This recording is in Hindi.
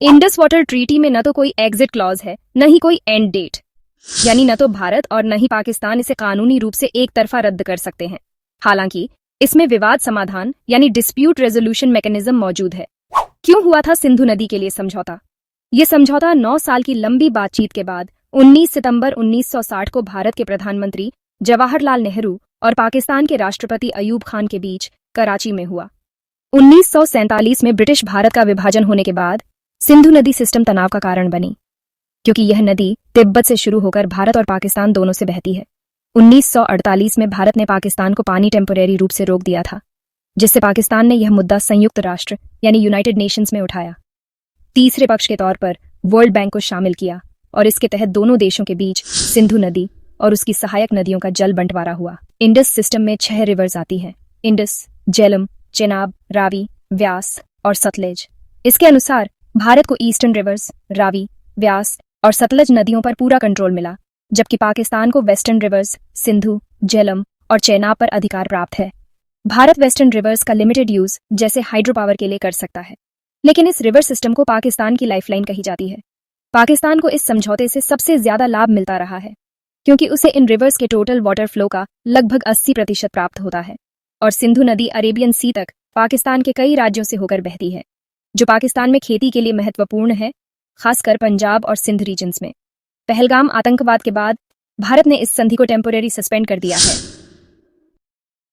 इंडस वाटर ट्रीटी में न तो कोई एग्जिट क्लॉज है, न ही कोई एंड डेट। यानी न तो भारत और न ही पाकिस्तान इसे कानूनी रूप से एक तरफा रद्द कर सकते हैं। हालांकि इसमें विवाद समाधान यानी डिस्प्यूट रेजोल्यूशन मैकेनिज्म मौजूद है। क्यों हुआ था सिंधु नदी के लिए समझौता? ये समझौता 9 साल की लंबी बातचीत के बाद 19 सितंबर 1960 को भारत के प्रधानमंत्री जवाहरलाल नेहरू और पाकिस्तान के राष्ट्रपति अयूब खान के बीच कराची में हुआ। 1947 में ब्रिटिश भारत का विभाजन होने के बाद सिंधु नदी सिस्टम तनाव का कारण बनी, क्योंकि यह नदी तिब्बत से शुरू होकर भारत और पाकिस्तान दोनों से बहती है। 1948 में भारत ने पाकिस्तान को पानी टेम्परेरी रूप से रोक दिया था, जिससे पाकिस्तान ने यह मुद्दा संयुक्त राष्ट्र यानी यूनाइटेड नेशंस में उठाया। तीसरे पक्ष के तौर पर वर्ल्ड बैंक को शामिल किया और इसके तहत दोनों देशों के बीच सिंधु नदी और उसकी सहायक नदियों का जल बंटवारा हुआ। इंडस सिस्टम में 6 रिवर्स आती हैं: इंडस, झेलम, चेनाब, रावी, व्यास और सतलेज। इसके अनुसार भारत को ईस्टर्न रिवर्स रावी, व्यास और सतलज नदियों पर पूरा कंट्रोल मिला, जबकि पाकिस्तान को वेस्टर्न रिवर्स सिंधु, झेलम और चेनाब पर अधिकार प्राप्त है। भारत वेस्टर्न रिवर्स का लिमिटेड यूज जैसे हाइड्रो पावर के लिए कर सकता है, लेकिन इस रिवर सिस्टम को पाकिस्तान की लाइफलाइन कही जाती है। पाकिस्तान को इस समझौते से सबसे ज्यादा लाभ मिलता रहा है, क्योंकि उसे इन रिवर्स के टोटल वाटर फ्लो का लगभग 80% प्राप्त होता है और सिंधु नदी अरेबियन सी तक पाकिस्तान के कई राज्यों से होकर बहती है, जो पाकिस्तान में खेती के लिए महत्वपूर्ण है, खासकर पंजाब और सिंध रीजन्स में। पहलगाम आतंकवाद के बाद भारत ने इस संधि को टेम्पोरेरी सस्पेंड कर दिया है।